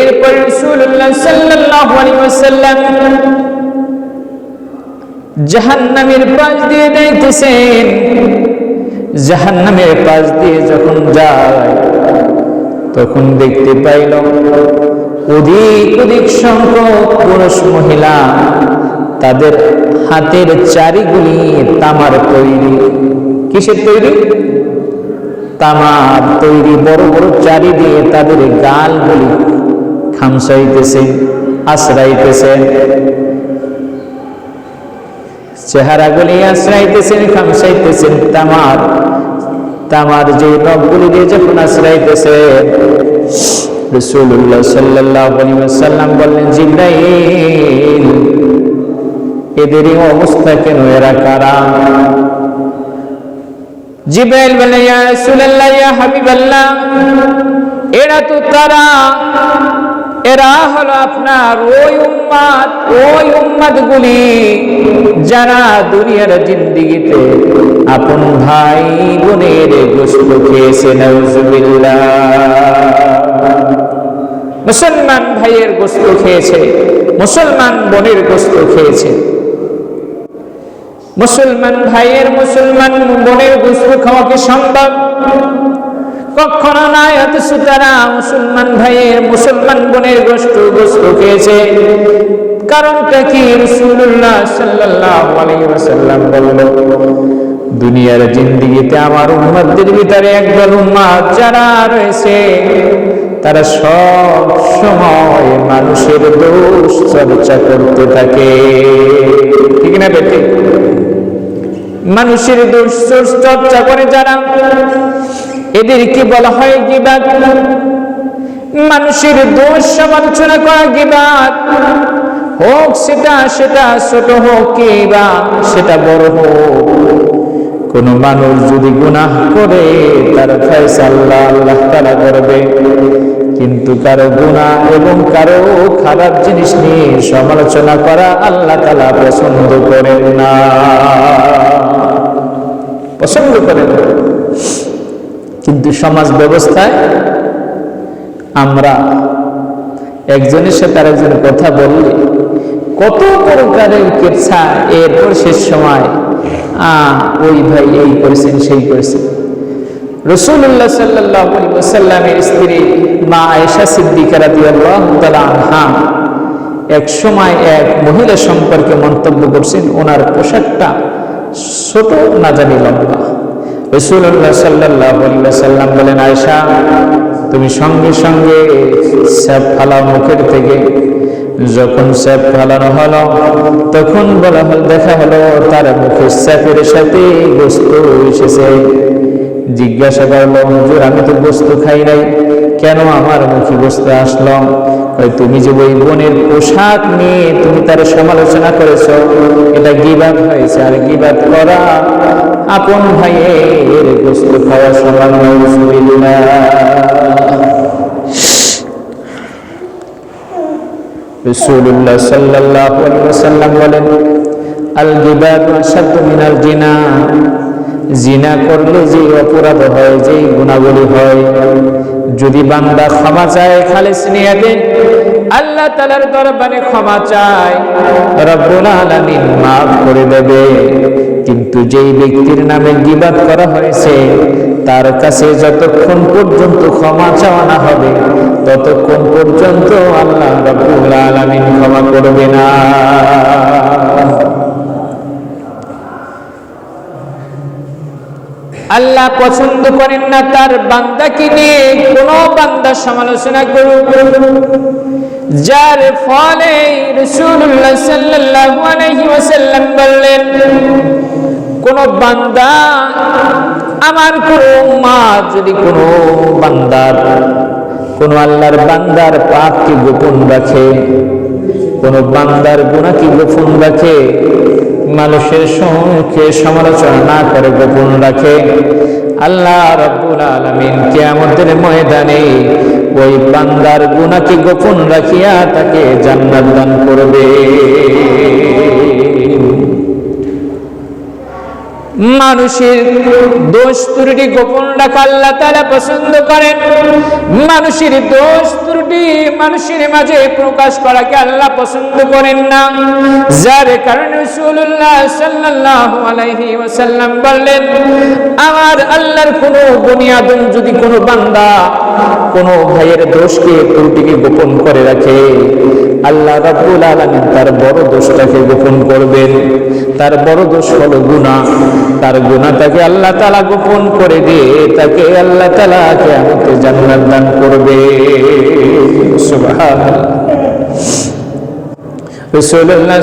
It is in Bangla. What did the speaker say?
এরপর রাসূলুল্লাহ সাল্লাল্লাহু আলাইহি ওয়াসাল্লাম জাহান্নামের পাশ দিয়ে যাইতেছেন। জাহান্নামের পাশ দিয়ে যখন যায় তখন দেখতে পাইল অধিক সংখ্যক পুরুষ মহিলা, তাদের হাতের চারিগুলি তামার তৈরি। কিসের তৈরি? তামার তৈরি। বড় বড় চারি দিয়ে তাদের গালগুলি খামসাইতেছে, আশ্রাইতেছেন, চেহারাগুলি আশ্রাইতেছেন, খামসাইতেছেন। তামার যে নখগুলি দিয়ে যখন আশ্রাইতেছেন, রাসূলুল্লাহ সাল্লাল্লাহু আলাইহি ওয়াসাল্লাম বললেন, জিবরাইল, এদেরই অবস্থা কেন? এরা কারা? জিবরাইল বললেন, ইয়া রাসূলুল্লাহ, ইয়া হাবিবাল্লাহ, এরা তো তারা, এরা হলো আপনার ওই উম্মতগুলি যারা দুনিয়ার জিন্দেগিতে আপন ভাই বোনের গোশত খেয়েছে। নাউজুবিল্লাহ। মুসলমান ভাইয়ের গোশত খেয়েছে, মুসলমান বোনের গোশত খেয়েছে। মুসলমান ভাইয়ের মুসলমান বোনের গোশত খাওয়া কি সম্ভব? কখনো নয়। অথচ তারা মুসলমান ভাইয়ের মুসলমান বোনের গোশত খেয়েছে। কারণটা কি? রাসূলুল্লাহ সাল্লাল্লাহু আলাইহি ওয়াসাল্লাম বলল, দুনিয়ার জিন্দেগিতে আমার উম্মতদের ভিতরে একদল উম্মত যারা রয়েছে, তারা সব সময় মানুষের দোষ চর্চা করতে থাকে। ঠিক না বেটি? মানুষের দোষ চর্চা করে যারা, এদেরকে বলা হয় গীবাত। মানুষের দোষ সমালোচনা করা গীবাত, হোক সেটা ছোট হোক কিংবা সেটা বড় হোক। কোন মানুষ যদি গুনাহ করে তার ফয়সালা আল্লাহ তাআলা করবে, কিন্তু কারো গুনাহ এবং কারো খারাপ জিনিস নিয়ে সমালোচনা করা আল্লাহ তাআলা পছন্দ করেন না, পছন্দ করেন না। কিন্তু সমাজ ব্যবস্থায় আমরা একজনের সাথে আরেকজন কথা বললে কত প্রকারের কেচ্ছা, এরপর শেষ সময় ওই ভাই এই করেছেন, সেই করেছেন। রাসূলুল্লাহ সাল্লাল্লাহু আলাইহি ওয়াসাল্লামের স্ত্রী মা আয়েশা সিদ্দিকা রাদিয়াল্লাহু তাআলা আনহা এক সময় এক মহিলা সম্পর্কে মন্তব্য করছেন, ওনার পোশাকটা ছোট না জানি লম্বা। রাসূলুল্লাহ সাল্লাল্লাহু আলাইহি ওয়াসাল্লাম বলেন, আয়েশা, তুমি সঙ্গে সঙ্গে স্যাপ ফালাও মুখের থেকে। যখন স্যাপ ফালানো হলো তখন বলা হল, দেখা হলো তার মুখে স্যাপের সাথে গোশত এসেছে। জিজ্ঞাসা করলো, হুজুর, আমি তো গোশত খাই নাই, কেন আমার মুখে গোশত আসলো? তুমি যে ওই বোনের পোশাক নিয়ে তুমি তার সমালোচনা করেছো, এটা গীবাত হয়েছে। আর গীবাত করা আপন ভাইয়ের গোশত খাওয়া সমান। নাউজুবিল্লাহ। রাসূলুল্লাহ সাল্লাল্লাহু আলাইহি ওয়াসাল্লাম বলেন, আল গীবাতু আশাদ্দু মিনাল জিনা। জিনা করলে যে অপরাধ হয়, যে গুনাহগুলি হয়, যদি বান্দা ক্ষমা চায় খালিস নিয়াতে, আল্লাহ তাআলার দরবারে ক্ষমা চায়, রব্বুল আলামিন মাফ করে দেবে। কিন্তু যেই ব্যক্তির নামে গীবাত করা হয়েছে, তার কাছে যতক্ষণ পর্যন্ত ক্ষমা চাওয়া না হবে ততক্ষণ পর্যন্ত আল্লাহ রব্বুল আলামিন ক্ষমা করবে না। আল্লাহ পছন্দ করেন না তার বান্দাকে নিয়ে কোনো বান্দা সমালোচনা করুক, যার ফলে রাসূলুল্লাহ সাল্লাল্লাহু আলাইহি ওয়াসাল্লাম বললেন, কোন বান্দা, আমার কোন উম্মত যদি কোন বান্দার, কোন আল্লাহর বান্দার পাপকে গোপন রাখে, কোন বান্দার গুনাহকে গোপন রাখে, মানুষের সম্মুখে সমালোচনা না করে গোপন রাখে, আল্লাহ রাব্বুল আলামিন কিয়ামতের ময়দানে ওই বান্দার গুনাহকে গোপন রাখিয়া তাকে জান্নাত দান করবে। মানুষের দোষ ত্রুটি গোপন রাখা আল্লাহ তাআলা পছন্দ করেন। মানুষের দোষ ত্রুটি মানুষের মাঝে প্রকাশ করাকে আল্লাহ পছন্দ করেন না। যার কারণে রাসূলুল্লাহ সাল্লাল্লাহু আলাইহি ওয়াসাল্লাম বললেন, আমার আল্লাহর কোনো বনি আদম যদি কোনো বান্দা কোনো ভাইয়ের দোষকে ত্রুটিকে গোপন করে রাখে, আল্লাহ রাব্বুল আলামিন তার বড় দোষটাকে গোপন করবেন। তার বড় দোষ হলো গুনাহ, তার গুনাহটাকে আল্লাহ তাআলা গোপন করে দিয়ে তাকে আল্লাহ তাআলা কিয়ামতে জান্নাত দান করবে। সুবহানাল্লাহ। রাসূলুল্লাহ